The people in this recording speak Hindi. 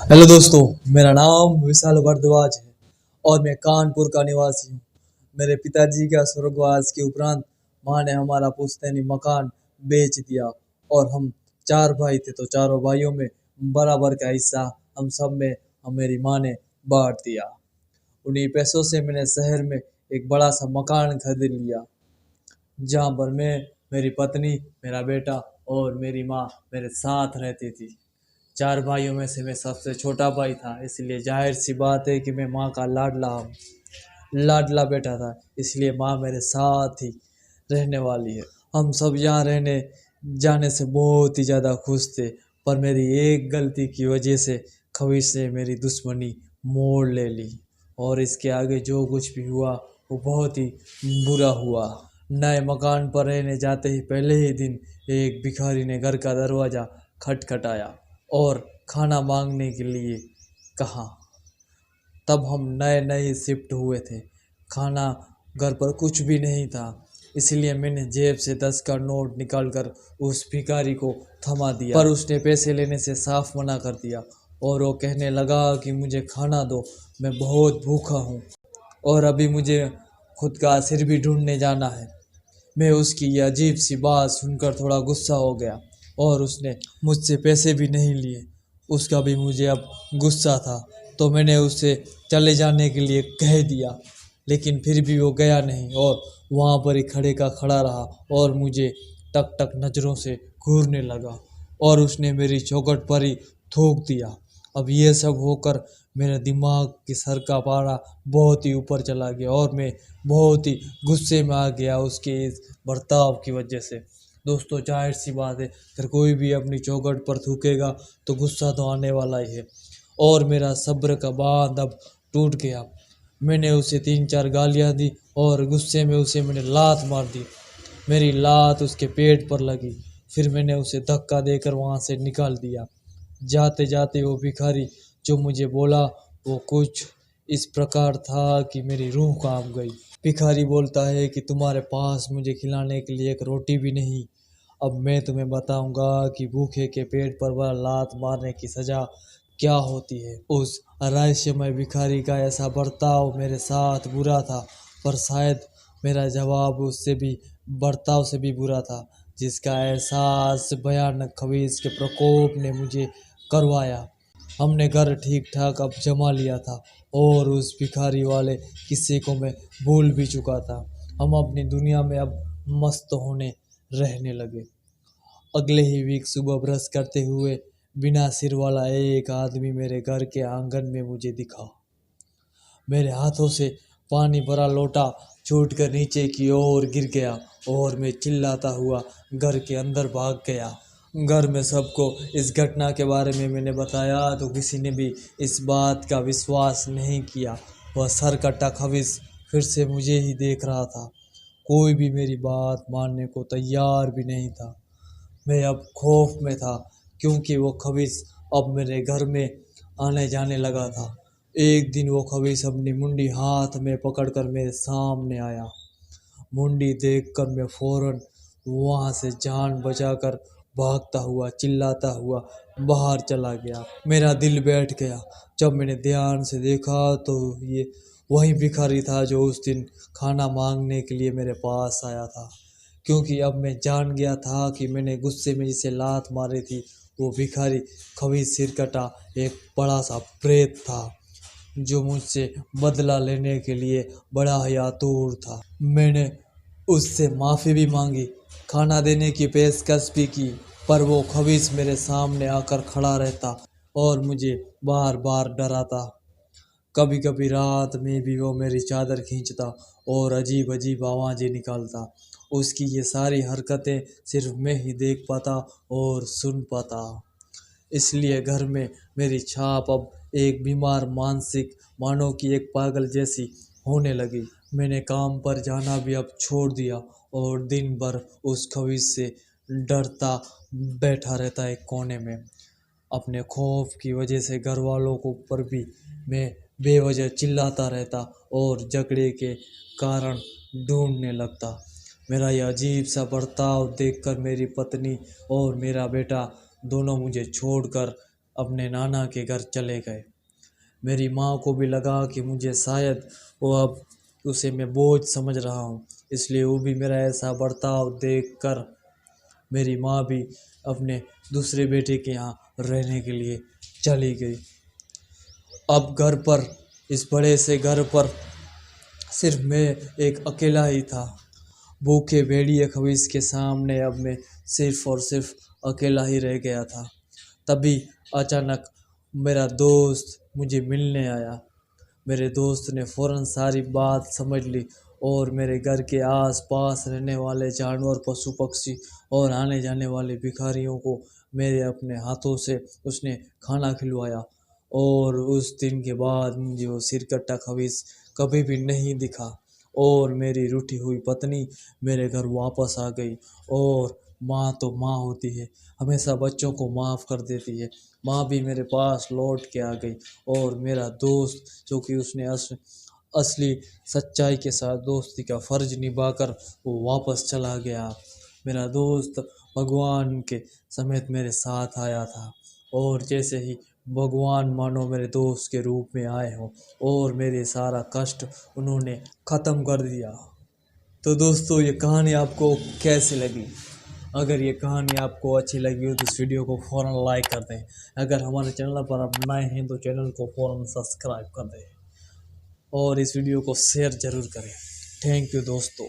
हेलो दोस्तों, मेरा नाम विशाल भारद्वाज है और मैं कानपुर का निवासी हूँ। मेरे पिताजी का स्वर्गवास के उपरांत माँ ने हमारा पुश्तैनी मकान बेच दिया और हम चार भाई थे, तो चारों भाइयों में बराबर का हिस्सा हम सब में मेरी माँ ने बांट दिया। उन्हीं पैसों से मैंने शहर में एक बड़ा सा मकान खरीद लिया, जहाँ पर मैं, मेरी पत्नी, मेरा बेटा और मेरी माँ मेरे साथ रहती थी। चार भाइयों में से मैं सबसे छोटा भाई था, इसलिए जाहिर सी बात है कि मैं माँ का लाडला बेटा था, इसलिए माँ मेरे साथ ही रहने वाली है। हम सब यहाँ रहने जाने से बहुत ही ज़्यादा खुश थे, पर मेरी एक गलती की वजह से खबीस ने मेरी दुश्मनी मोड़ ले ली और इसके आगे जो कुछ भी हुआ वो बहुत ही बुरा हुआ। नए मकान पर रहने जाते ही पहले ही दिन एक भिखारी ने घर का दरवाज़ा खटखटाया और खाना मांगने के लिए कहा। तब हम नए नए शिफ्ट हुए थे, खाना घर पर कुछ भी नहीं था, इसलिए मैंने जेब से 10 का नोट निकालकर उस भिखारी को थमा दिया, पर उसने पैसे लेने से साफ मना कर दिया और वो कहने लगा कि मुझे खाना दो, मैं बहुत भूखा हूँ और अभी मुझे खुद का सिर भी ढूंढने जाना है। मैं उसकी ये अजीब सी बात सुनकर थोड़ा गुस्सा हो गया और उसने मुझसे पैसे भी नहीं लिए। उसका भी मुझे अब गुस्सा था, तो मैंने उसे चले जाने के लिए कह दिया, लेकिन फिर भी वो गया नहीं और वहाँ पर ही खड़े का खड़ा रहा और मुझे टक टक नज़रों से घूरने लगा और उसने मेरी चौखट पर ही थूक दिया। अब ये सब होकर मेरे दिमाग की सर का पारा बहुत ही ऊपर चला गया और मैं बहुत ही गुस्से में आ गया उसके इस बर्ताव की वजह से। दोस्तों, जाहिर सी बात है, अगर कोई भी अपनी चौखट पर थूकेगा तो गुस्सा तो आने वाला ही है और मेरा सब्र का बांध अब टूट गया। मैंने उसे 3-4 गालियाँ दी और गुस्से में उसे मैंने लात मार दी। मेरी लात उसके पेट पर लगी, फिर मैंने उसे धक्का देकर वहाँ से निकाल दिया। जाते जाते वो भिखारी जो मुझे बोला वो कुछ इस प्रकार था कि मेरी रूह कांप गई। भिखारी बोलता है कि तुम्हारे पास मुझे खिलाने के लिए एक रोटी भी नहीं। अब मैं तुम्हें बताऊंगा कि भूखे के पेट पर वह लात मारने की सजा क्या होती है। उस रहस्यमय भिखारी का ऐसा बर्ताव मेरे साथ बुरा था, पर शायद मेरा जवाब उससे भी बर्ताव से भी बुरा था, जिसका एहसास भयानक खबीस के प्रकोप ने मुझे करवाया। हमने घर ठीक ठाक अब जमा लिया था और उस भिखारी वाले किस्से को मैं भूल भी चुका था। हम अपनी दुनिया में अब मस्त होने रहने लगे। अगले ही वीक सुबह ब्रश करते हुए बिना सिर वाला एक आदमी मेरे घर के आंगन में मुझे दिखा। मेरे हाथों से पानी भरा लोटा छूटकर नीचे की ओर गिर गया और मैं चिल्लाता हुआ घर के अंदर भाग गया। घर में सबको इस घटना के बारे में मैंने बताया तो किसी ने भी इस बात का विश्वास नहीं किया। वह सरकट्टा खबीस फिर से मुझे ही देख रहा था। कोई भी मेरी बात मानने को तैयार भी नहीं था। मैं अब खौफ में था, क्योंकि वो खबीस अब मेरे घर में आने जाने लगा था। एक दिन वो खबीस अपनी मुंडी हाथ में पकड़कर मेरे सामने आया। मुंडी देखकर मैं फौरन वहाँ से जान बचाकर भागता हुआ चिल्लाता हुआ बाहर चला गया। मेरा दिल बैठ गया जब मैंने ध्यान से देखा तो ये वही भिखारी था जो उस दिन खाना मांगने के लिए मेरे पास आया था। क्योंकि अब मैं जान गया था कि मैंने गुस्से में जिसे लात मारी थी वो भिखारी खबीस सिरकटा एक बड़ा सा प्रेत था, जो मुझसे बदला लेने के लिए बड़ा ही आतुर था। मैंने उससे माफ़ी भी मांगी, खाना देने की पेशकश भी की, पर वो खबीस मेरे सामने आकर खड़ा रहता और मुझे बार बार डराता। कभी कभी रात में भी वो मेरी चादर खींचता और अजीब अजीब आवाज़ें निकालता। उसकी ये सारी हरकतें सिर्फ मैं ही देख पाता और सुन पाता। इसलिए घर में मेरी छाप अब एक बीमार मानसिक मानो कि एक पागल जैसी होने लगी। मैंने काम पर जाना भी अब छोड़ दिया और दिन भर उस खबीस से डरता बैठा रहता एक कोने में। अपने खौफ की वजह से घर वालों को पर भी मैं बेवजह चिल्लाता रहता और झगड़े के कारण ढूंढने लगता। मेरा यह अजीब सा बर्ताव देखकर मेरी पत्नी और मेरा बेटा दोनों मुझे छोड़कर अपने नाना के घर चले गए। मेरी माँ को भी लगा कि मुझे शायद वो अब उसे मैं बोझ समझ रहा हूँ, इसलिए वो भी मेरा ऐसा बर्ताव देखकर मेरी माँ भी अपने दूसरे बेटे के यहाँ रहने के लिए चली गई। अब घर पर, इस बड़े से घर पर सिर्फ मैं एक अकेला ही था। भूखे भेड़िए खबीज के सामने अब मैं सिर्फ और सिर्फ अकेला ही रह गया था। तभी अचानक मेरा दोस्त मुझे मिलने आया। मेरे दोस्त ने फ़ौरन सारी बात समझ ली और मेरे घर के आस पास रहने वाले जानवर, पशु पक्षी और आने जाने वाले भिखारियों को मेरे अपने हाथों से उसने खाना खिलवाया। और उस दिन के बाद मुझे वो सिरकट्टा खबीज कभी भी नहीं दिखा और मेरी रूठी हुई पत्नी मेरे घर वापस आ गई। और माँ तो माँ होती है, हमेशा बच्चों को माफ़ कर देती है। माँ भी मेरे पास लौट के आ गई और मेरा दोस्त, जो कि उसने असली सच्चाई के साथ दोस्ती का फ़र्ज निभाकर वो वापस चला गया। मेरा दोस्त भगवान के समेत मेरे साथ आया था और जैसे ही भगवान मानो मेरे दोस्त के रूप में आए हों और मेरे सारा कष्ट उन्होंने ख़त्म कर दिया। तो दोस्तों, ये कहानी आपको कैसी लगी? अगर ये कहानी आपको अच्छी लगी हो तो इस वीडियो को फ़ौरन लाइक कर दें। अगर हमारे चैनल पर आप नए हैं तो चैनल को फ़ौरन सब्सक्राइब कर दें और इस वीडियो को शेयर ज़रूर करें। थैंक यू दोस्तों।